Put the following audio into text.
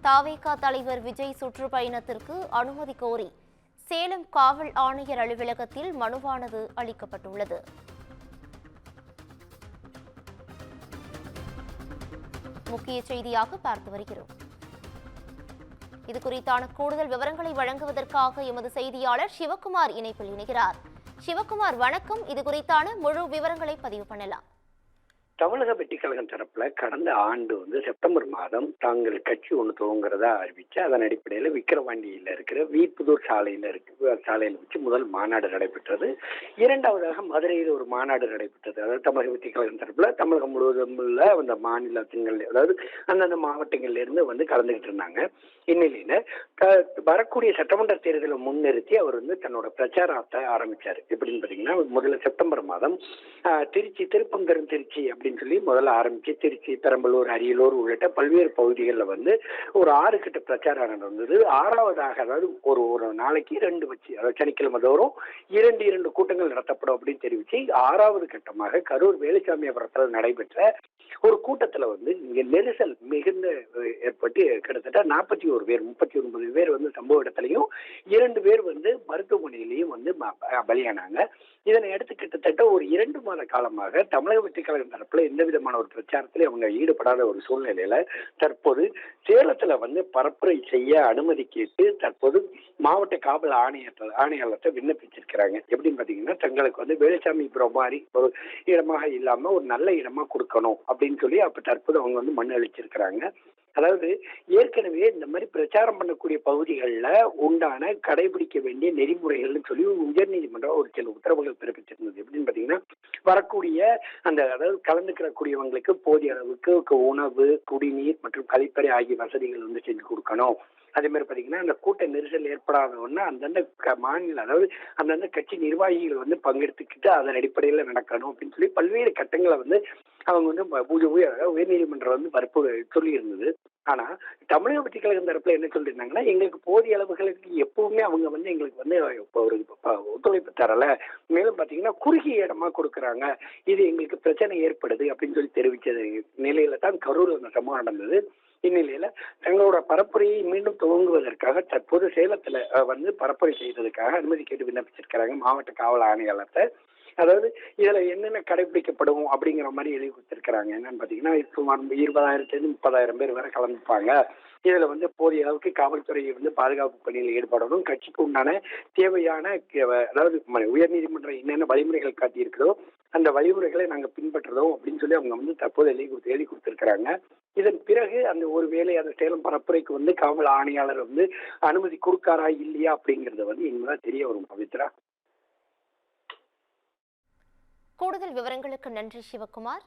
தாவேகா தலைவர் விஜய் சுற்றுப்பயணத்திற்கு அனுமதி கோரி சேலம் காவல் ஆணையர் அலுவலகத்தில் மனுவானது அளிக்கப்பட்டுள்ளது. முக்கிய செய்தியாக பார்த்து வருகிறோம். இது குறித்தான கூடுதல் விவரங்களை வழங்குவதற்காக எமது செய்தியாளர் சிவகுமார் இணைப்பில் இணைகிறார். சிவகுமார், வணக்கம். இது குறித்தான முழு விவரங்களை பதிவு பண்ணலாம். தமிழக வெற்றி கழகம் தரப்புல கடந்த ஆண்டு செப்டம்பர் மாதம் தாங்கள் கட்சி ஒன்று துவங்குறதா அறிவிச்சு அதன் அடிப்படையில் விக்கிரவாண்டியில் இருக்கிற வீப்புதூர் சாலையில வச்சு முதல் மாநாடு நடைபெற்றது. இரண்டாவதாக மதுரையில் ஒரு மாநாடு நடைபெற்றது. அதாவது தமிழக வெற்றி கழகம் தரப்புல தமிழகம் முழுவதும் உள்ள அந்த மாநிலங்கள், அதாவது அந்தந்த மாவட்டங்கள்ல இருந்து கலந்துகிட்டு இருந்தாங்க. இந்நிலையில வரக்கூடிய சட்டமன்ற தேர்தலை முன்னிறுத்தி அவர் தன்னோட பிரச்சாரத்தை ஆரம்பிச்சாரு. எப்படின்னு பாத்தீங்கன்னா, முதல்ல செப்டம்பர் மாதம் திருப்பங்கரும் திருச்சி அப்படின்னு சொல்லி முதல்ல ஆரம்பிச்சு திருச்சி, பெரம்பலூர், அரியலூர் உள்ளிட்ட பல்வேறு பகுதிகளில் ஒரு 6 கட்ட பிரச்சாரம் நடந்தது. 6வதாக, அதாவது ஒரு நாளைக்கு 2 வச்சு, அதாவது சனிக்கிழமை தோறும் 2 கூட்டங்கள் நடத்தப்படும் அப்படின்னு தெரிவிச்சு 6வது கட்டமாக கரூர் வேலுசாமிபுரத்தில் நடைபெற்ற ஒரு கூட்டத்துல இங்க நெரிசல் மிகுந்த ஏற்பட்டு கிட்டத்தட்ட 41 பேர் 39 பேர் சம்பவ இடத்துலையும் 2 பேர் மருத்துவமனையிலையும் பலியானாங்க. இதனை அடுத்து கிட்டத்தட்ட ஒரு 2 மாத காலமாக தமிழக வெற்றி கழகம் தரப்புல எந்த விதமான ஒரு பிரச்சாரத்திலே அவங்க ஈடுபடாத ஒரு சூழ்நிலையில தற்போது சேலத்துல பரப்புரை செய்ய அனுமதி கேட்டு தற்போது மாவட்ட காவல் ஆணையாளர்கிட்ட விண்ணப்பிச்சிருக்கிறாங்க. எப்படின்னு பாத்தீங்கன்னா, தங்களுக்கு வேலுசாமிபுரம் மாதிரி ஒரு இடமாக இல்லாம ஒரு நல்ல இடமா கொடுக்கணும் அப்படின்னு சொல்லி அப்ப தற்போது அவங்க மனு அளிச்சிருக்கிறாங்க. அதாவது ஏற்கனவே இந்த மாதிரி பிரச்சாரம் பண்ணக்கூடிய பகுதிகளில் உண்டான கடைபிடிக்க வேண்டிய நெறிமுறைகள்னு சொல்லி உயர்நீதிமன்றம் ஒரு சில உத்தரவுகள் பிறப்பிச்சிருந்தது. எப்படின்னு பார்த்தீங்கன்னா, வரக்கூடிய அதாவது கலந்துக்கிறக்கூடியவங்களுக்கு போதிய அளவுக்கு உணவு, குடிநீர் மற்றும் கழிப்பறை ஆகிய வசதிகள் செஞ்சு கொடுக்கணும். அதே மாதிரி பார்த்தீங்கன்னா, அந்த கூட்ட நெரிசல் ஏற்படாதவொன்னா அந்தந்த மாநில, அதாவது அந்தந்த கட்சி நிர்வாகிகள் பங்கெடுத்துக்கிட்டு அதன் அடிப்படையில் நடக்கணும் அப்படின்னு சொல்லி பல்வேறு கட்டங்களை அவங்க உயர்நீதிமன்றம் சொல்லி இருந்தது. ஆனா தமிழக வெற்றி கழகம் தரப்புல என்ன சொல்லியிருந்தாங்கன்னா, எங்களுக்கு போதிய அளவுகளுக்கு எப்பவுமே அவங்க எங்களுக்கு ஒரு ஒத்துழைப்பு தரல, மேலும் பாத்தீங்கன்னா குறுகிய இடமா கொடுக்குறாங்க, இது எங்களுக்கு பிரச்சனை ஏற்படுது அப்படின்னு சொல்லி தெரிவிச்சது நிலையில தான் கரூர் அந்த சம்பவம் நடந்தது. இந்நிலையில தங்களோட பரப்புரையை மீண்டும் துவங்குவதற்காக தற்போது சேலத்துல பரப்புரை செய்வதற்காக அனுமதி கேட்டு விண்ணப்பிச்சிருக்கிறாங்க மாவட்ட காவல் ஆணையாளர்கிட்ட. அதாவது இதுல என்னென்ன கடைபிடிக்கப்படும் அப்படிங்கிற மாதிரி எழுதி கொடுத்திருக்கிறாங்க. என்னன்னு பாத்தீங்கன்னா, சுமார் 20,000 - 30,000 பேர் வரை கலந்துப்பாங்க. இதுல போதிய அளவுக்கு காவல்துறை பாதுகாப்பு பணியில் ஈடுபடணும். கட்சிக்கு உண்டான தேவையான, அதாவது உயர்நீதிமன்றம் என்னென்ன வழிமுறைகள் காட்டி இருக்கிறதோ அந்த வழிமுறைகளை நாங்க பின்பற்றுறோம் அப்படின்னு சொல்லி அவங்க தற்போது எழுதி கொடுத்திருக்கிறாங்க. இதன் பிறகு அந்த ஒருவேளை அந்த சேலம் பரப்புரைக்கு காவல் ஆணையாளர் அனுமதி கொடுக்காரா இல்லையா அப்படிங்கறத இனிமேதான் தெரிய வரும். பவித்ரா, கூடுதல் விவரங்களுக்கு நன்றி சிவகுமார்.